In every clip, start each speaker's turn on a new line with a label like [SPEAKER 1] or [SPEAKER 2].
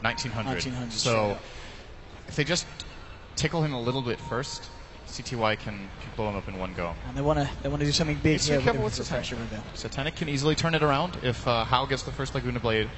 [SPEAKER 1] 1900.
[SPEAKER 2] So if they just tickle him a little bit first, CTY can blow him up in one go.
[SPEAKER 3] And they want to do something big here with the pressure reveal.
[SPEAKER 2] Satanic can easily turn it around if Hao gets the first Laguna Blade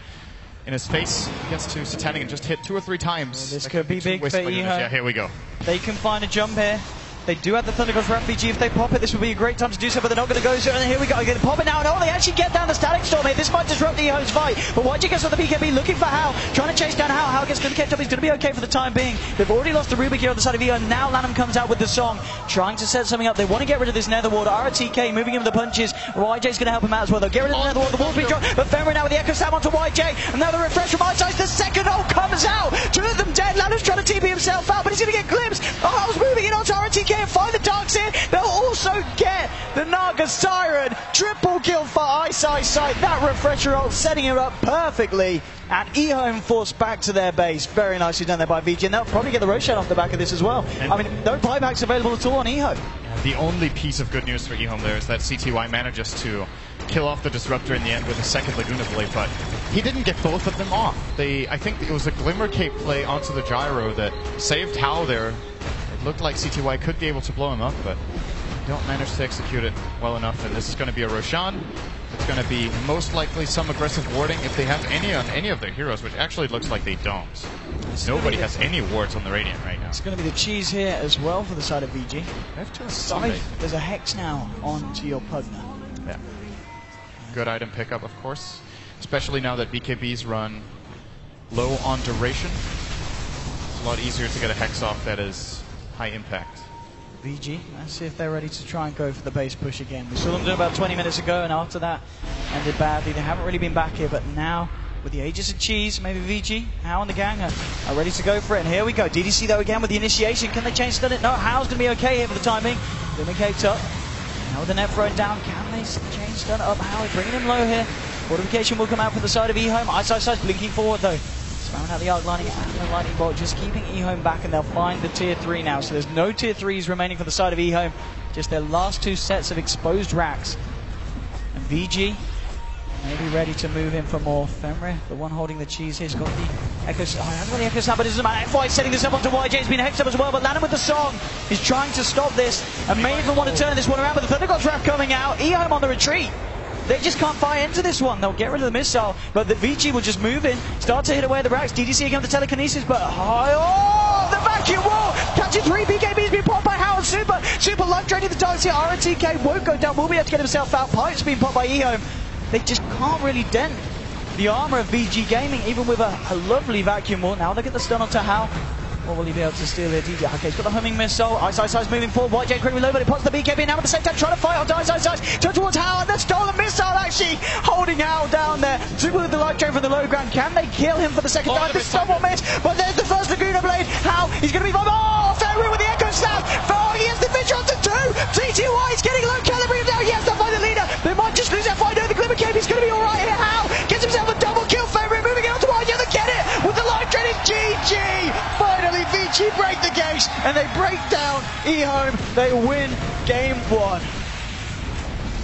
[SPEAKER 2] in his face. He gets to Satanic and just hit 2 or 3 times.
[SPEAKER 3] Well, this could be big for Eho.
[SPEAKER 2] Yeah, here we go.
[SPEAKER 3] They can find a jump here. They do have the Thunder God's Wrath VG. If they pop it, this would be a great time to do so, but they're not going to go so. And here we go. They're going to pop it now. No, they actually get down the Static Storm here. This might disrupt Eho's fight. But YJ gets on the BKB looking for Hao, trying to chase down Hao. Hao gets kept up. He's going to be okay for the time being. They've already lost the Rubik here on the side of Eho. Now Lanham comes out with the song, trying to set something up. They want to get rid of this Nether Ward. RTK moving him with the punches. YJ's going to help him out as well. They'll get rid of the Nether Ward. The wall's being dropped. But Fenrir now with the Echo Stab onto YJ. And now the refresh from Ice Ice. The second ult comes out. 2 of them dead. Lanham's trying to TP himself out, but he's going to get glimpsed. Hao's moving in onto RTK and find the Darks in. They'll also get the Naga Siren. Triple kill for Ice Ice. That refresher ult setting him up perfectly. And Eho forced back to their base. Very nicely done there by VG. And they'll probably get the Roshan off the back of this as well. I mean, no buybacks available at all on Eho.
[SPEAKER 2] The only piece of good news for Ehome there is that CTY manages to kill off the Disruptor in the end with a second Laguna Blade, but he didn't get both of them off. I think it was a Glimmer Cape play onto the Gyro that saved Hao there. It looked like CTY could be able to blow him up, but don't manage to execute it well enough, and this is going to be a Roshan. It's going to be most likely some aggressive warding if they have any on any of their heroes, which actually looks like they don't. Nobody has any wards on the Radiant right now.
[SPEAKER 3] It's going to be the cheese here as well for the side of VG. There's a Hex now onto your Pugna.
[SPEAKER 2] Yeah. Good item pickup, of course, especially now that BKBs run low on duration. It's a lot easier to get a Hex off that is high impact.
[SPEAKER 3] VG, let's see if they're ready to try and go for the base push again. We saw them do about 20 minutes ago, and after that ended badly. They haven't really been back here, but now with the Aegis of Cheese, maybe VG, Hao and the gang are ready to go for it. And here we go. DDC though again with the initiation. Can they change stun it? No, Hao's going to be okay here for the timing. Glimmer Cape's up. Now with the net thrown down, can they change stun up? Hao bringing him low here. Fortification will come out for the side of Ehome. Ice blinking forward though. Spamming out the Arc Lightning and the Lightning Bolt, just keeping Ehome back, and they'll find the tier 3 now. So there's no tier 3s remaining for the side of Ehome. Just their last 2 sets of exposed racks. And VG maybe ready to move in for more. Fenrir, the one holding the cheese here, has got the Echo Stab. Oh, hasn't got the Echo Stab, but it doesn't matter. FY setting this up onto YJ. It's been hexed up as well, but Lanham with the song is trying to stop this and may even want to turn this one around, but the Thunder God's Wrath coming out. Ehome on the retreat. They just can't fire into this one. They'll get rid of the missile, but the VG will just move in, start to hit away at the racks. DDC again with the telekinesis, but the vacuum wall! Catching 3 BKBs being popped by Howard. Super life draining the Darks here. RTK won't go down, will be able to get himself out. Pipes being popped by Ehome. They just can't really dent the armor of VG Gaming, even with a lovely vacuum wall. Now they get the stun onto Hao. Or will he be able to steal it? DJ. Okay, he's got the homing missile. Ice moving forward. YJ incredibly low, but it pops the BKB now at the same time, trying to fight on Ice. Turn towards Hao, and the stolen missile actually holding Hao down there. Super with the life drain from the low ground. Can they kill him for the second time? This somewhat missed, but there's the first Laguna Blade. Hao, he's going to be Fenrir with the Echo Stab. He has the Vigil onto 2. CTY is getting low calibrated now. He has to find the leader. They might just lose FI. No, the Glimmer Cape. He's going to be alright here. Hao gets himself a double kill. Fenrir moving it on to YJ. They get it with the life drain. It's GG. Finally, VG break the gates and they break down Ehome. They win game 1.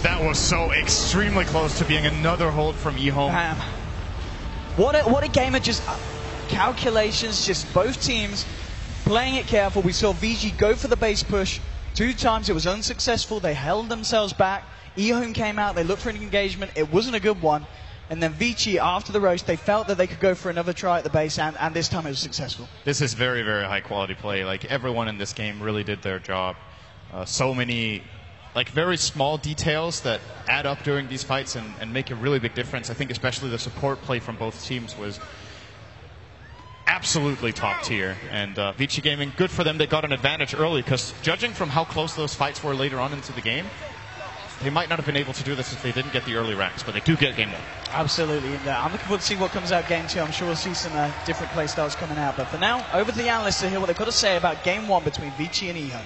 [SPEAKER 2] That was so extremely close to being another hold from Ehome.
[SPEAKER 3] What a game of just calculations, just both teams playing it careful. We saw VG go for the base push 2 times. It was unsuccessful. They held themselves back. Ehome came out. They looked for an engagement. It wasn't a good one. And then VG, after the roast, they felt that they could go for another try at the base, and this time it was successful.
[SPEAKER 2] This is very, very high quality play. Like, everyone in this game really did their job. So many, like, very small details that add up during these fights and make a really big difference. I think especially the support play from both teams was absolutely top tier. And VG Gaming, good for them. They got an advantage early, because judging from how close those fights were later on into the game, they might not have been able to do this if they didn't get the early racks, but they do get game 1.
[SPEAKER 3] Absolutely. And I'm looking forward to see what comes out game 2. I'm sure we'll see some different play styles coming out. But for now, over to the analysts to hear what they've got to say about game 1 between VG and Ehome.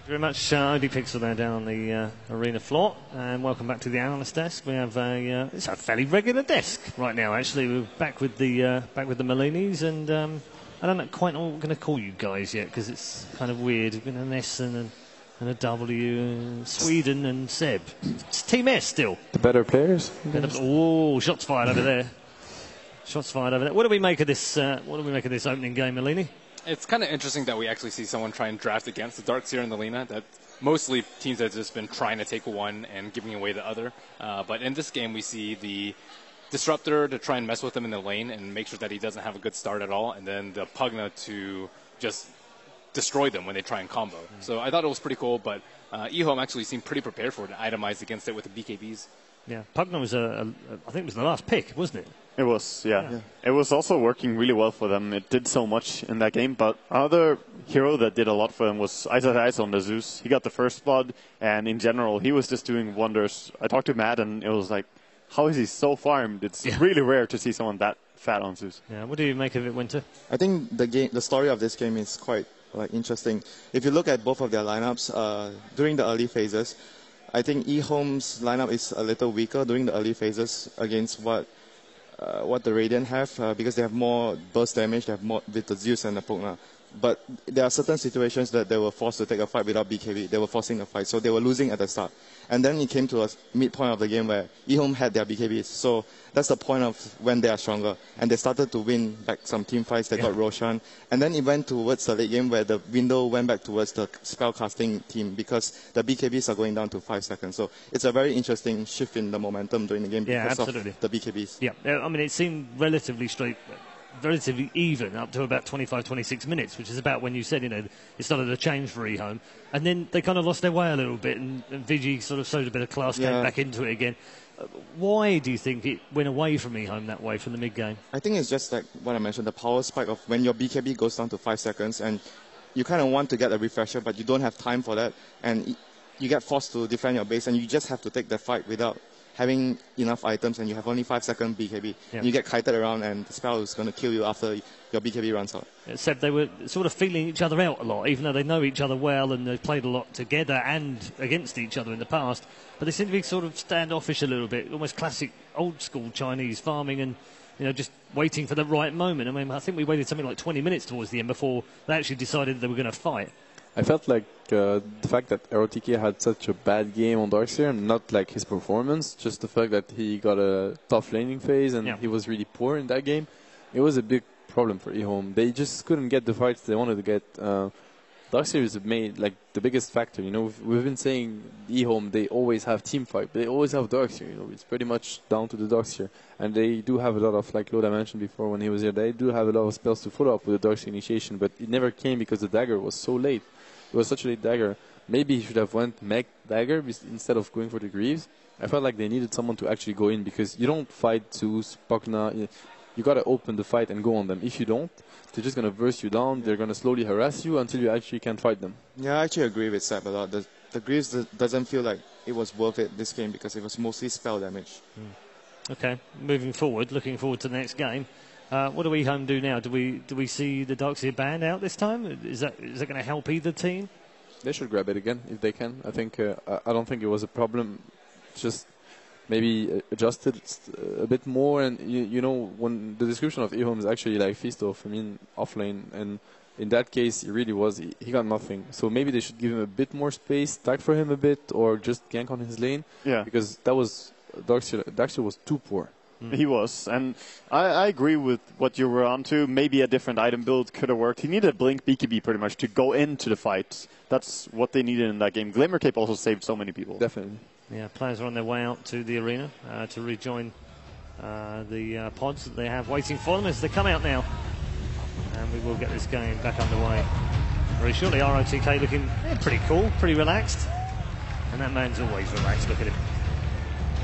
[SPEAKER 4] Very much Obi Pixel there down on the arena floor, and welcome back to the analyst desk. We have it's a fairly regular desk right now. Actually, we're back with the Malinis, and I don't quite know what we're going to call you guys yet, because it's kind of weird. We've got an S and a W, and Sweden and Seb. It's Team S still.
[SPEAKER 5] The better players.
[SPEAKER 4] Oh, shots fired over there. Shots fired over there. What do we make of this? What do we make of this opening game, Melini?
[SPEAKER 1] It's kind of interesting that we actually see someone try and draft against the Darkseer and the Lina. That mostly teams have just been trying to take one and giving away the other. But in this game, we see the Disruptor to try and mess with him in the lane and make sure that he doesn't have a good start at all, and then the Pugna to just destroy them when they try and combo. So I thought it was pretty cool, but eHome actually seemed pretty prepared for it and itemized against it with the BKBs.
[SPEAKER 4] Yeah, Pugna was I think it was the last pick, wasn't it?
[SPEAKER 5] It was, yeah. It was also working really well for them. It did so much in that game, but another hero that did a lot for them was Ice on the Zeus. He got the first blood, and in general, he was just doing wonders. I talked to Matt, and it was like, how is he so farmed? It's really rare to see someone that fat on Zeus.
[SPEAKER 4] Yeah, what do you make of it, Winter?
[SPEAKER 6] I think the story of this game is quite interesting. If you look at both of their lineups during the early phases, I think eHome's lineup is a little weaker during the early phases against what the Radiant have because they have more burst damage, they have more with the Zeus and the Pugna. But there are certain situations that they were forced to take a fight without BKB. They were forcing the fight, so they were losing at the start. And then it came to a midpoint of the game where eHome had their BKBs. So that's the point of when they are stronger. And they started to win back some team fights. They got Roshan. And then it went towards the late game where the window went back towards the spellcasting team because the BKBs are going down to 5 seconds. So it's a very interesting shift in the momentum during the game because of the BKBs.
[SPEAKER 4] Yeah, I mean, it seemed relatively even up to about 25, 26 minutes, which is about when you said, it started to change for eHome. And then they kind of lost their way a little bit, and VG sort of showed a bit of class, came back into it again. Why do you think it went away from eHome that way from the mid-game?
[SPEAKER 6] I think it's just like what I mentioned, the power spike of when your BKB goes down to 5 seconds, and you kind of want to get a refresher, but you don't have time for that, and you get forced to defend your base, and you just have to take the fight without having enough items, and you have only 5 second BKB. And you get kited around, and the spell is going to kill you after your BKB runs out.
[SPEAKER 4] Except they were sort of feeling each other out a lot, even though they know each other well and they've played a lot together and against each other in the past. But they seem to be sort of standoffish a little bit, almost classic old-school Chinese farming and, just waiting for the right moment. I mean, I think we waited something like 20 minutes towards the end before they actually decided they were going to fight.
[SPEAKER 7] I felt like the fact that ROTK had such a bad game on Darkseer, not like his performance, just the fact that he got a tough laning phase and he was really poor in that game, it was a big problem for eHome. They just couldn't get the fights they wanted to get. Darkseer is the biggest factor. We've been saying eHome, they always have team fight, but they always have Darkseer. It's pretty much down to the Darkseer. And they do have a lot of, like Loda mentioned before when he was here, they do have a lot of spells to follow up with the Darkseer initiation, but it never came because the dagger was so late. It was such a late dagger. Maybe he should have went mech dagger instead of going for the Greaves. I felt like they needed someone to actually go in because you don't fight Zeus, Pugna. You got to open the fight and go on them. If you don't, they're just going to burst you down. They're going to slowly harass you until you actually can't fight them.
[SPEAKER 6] Yeah, I actually agree with Seb a lot. The Greaves doesn't feel like it was worth it this game because it was mostly spell damage.
[SPEAKER 4] Okay, moving forward, looking forward to the next game. What do eHome do now? Do we see the Darkseer banned out this time? Is that going to help either team?
[SPEAKER 7] They should grab it again if they can. I think I don't think it was a problem. Just maybe adjust it a bit more. And when the description of eHome is actually like feast off, offlane, and in that case it really was he got nothing. So maybe they should give him a bit more space, tag for him a bit, or just gank on his lane.
[SPEAKER 5] Yeah,
[SPEAKER 7] because that was Darkseer was too poor.
[SPEAKER 5] He was, and I agree with what you were on to. Maybe a different item build could have worked. He needed a Blink BKB pretty much to go into the fight. That's what they needed in that game. Glimmer Cape also saved so many people.
[SPEAKER 7] Definitely.
[SPEAKER 4] Yeah, players are on their way out to the arena to rejoin the pods that they have waiting for them as they come out now. And we will get this game back underway very shortly. ROTK looking pretty cool, pretty relaxed. And that man's always relaxed. Look at him.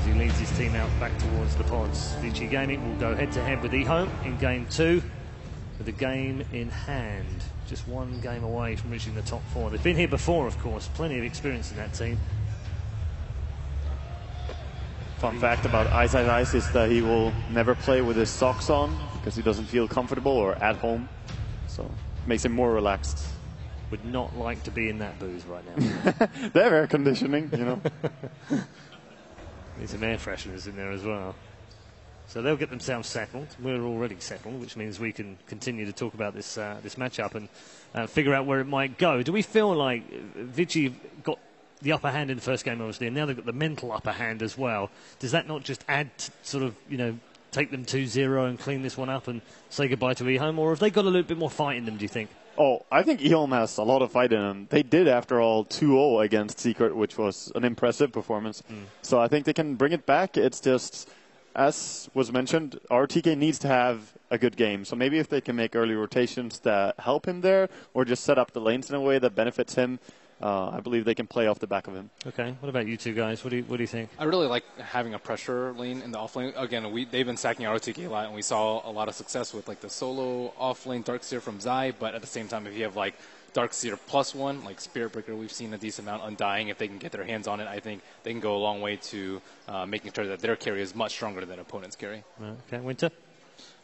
[SPEAKER 4] He leads his team out back towards the pods. VG Gaming will go head-to-head with eHome in Game 2 with a game in hand. Just one game away from reaching the top 4. They've been here before, of course. Plenty of experience in that team.
[SPEAKER 5] Fun fact about Ice is that he will never play with his socks on because he doesn't feel comfortable or at home. So it makes him more relaxed.
[SPEAKER 4] Would not like to be in that booth right now.
[SPEAKER 5] They have air conditioning,
[SPEAKER 4] Need some air fresheners in there as well. So they'll get themselves settled. We're already settled, which means we can continue to talk about this this matchup and figure out where it might go. Do we feel like Vici got the upper hand in the first game, obviously, and now they've got the mental upper hand as well? Does that not just add sort of, take them 2-0 and clean this one up and say goodbye to eHome, or have they got a little bit more fight in them, do you think?
[SPEAKER 5] Oh, I think eHome has a lot of fight in them. They did, after all, 2-0 against Secret, which was an impressive performance. So I think they can bring it back. It's just, as was mentioned, RTK needs to have a good game. So maybe if they can make early rotations that help him there, or just set up the lanes in a way that benefits him, I believe they can play off the back of him.
[SPEAKER 4] Okay, what about you two guys? What do you think?
[SPEAKER 1] I really like having a pressure lane in the off lane. Again, they've been sacking ROTK a lot, and we saw a lot of success with like the solo off lane Darkseer from Zai. But at the same time, if you have like Darkseer +1, like Spirit Breaker, we've seen a decent amount. Undying, if they can get their hands on it, I think they can go a long way to making sure that their carry is much stronger than opponent's carry.
[SPEAKER 4] Okay, Winter?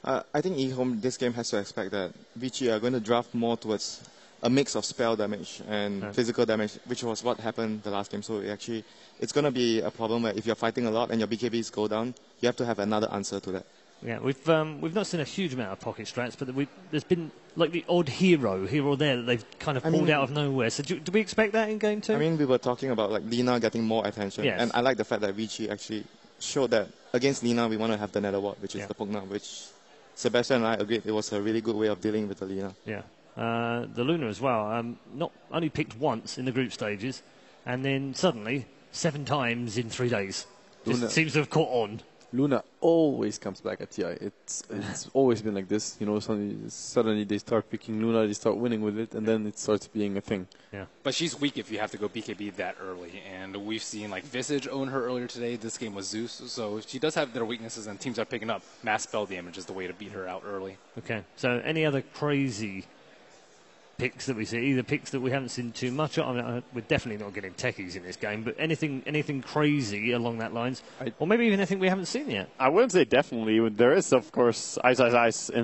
[SPEAKER 6] I think eHome, this game has to expect that Vici are going to draft more towards a mix of spell damage and physical damage, which was what happened the last game. So it's going to be a problem where if you're fighting a lot and your BKBs go down, you have to have another answer to that.
[SPEAKER 4] Yeah, we've not seen a huge amount of pocket strats, but there's been like the odd hero here or there that they've kind of pulled out of nowhere. So do we expect that in game 2?
[SPEAKER 6] I mean, we were talking about like Lina getting more attention, and I like the fact that Vici actually showed that against Lina we want to have the Nether Ward, which is the Pugna, which Sebastian and I agreed it was a really good way of dealing with the Lina.
[SPEAKER 4] Yeah. The Luna as well, not only picked once in the group stages, and then suddenly 7 times in 3 days. Just seems to have caught on.
[SPEAKER 7] Luna always comes back at TI. It's always been like this. You know, suddenly they start picking Luna, they start winning with it, and then it starts being a thing.
[SPEAKER 4] Yeah.
[SPEAKER 1] But she's weak if you have to go BKB that early, and we've seen like Visage own her earlier today. This game was Zeus, so she does have their weaknesses, and teams are picking up. Mass spell damage is the way to beat her out early.
[SPEAKER 4] Okay, so any other crazy picks that we see, either picks that we haven't seen too much of? I mean, we're definitely not getting techies in this game, but anything crazy along that lines, or maybe even anything we haven't seen yet?
[SPEAKER 5] I wouldn't say definitely. There is, of course, Ice in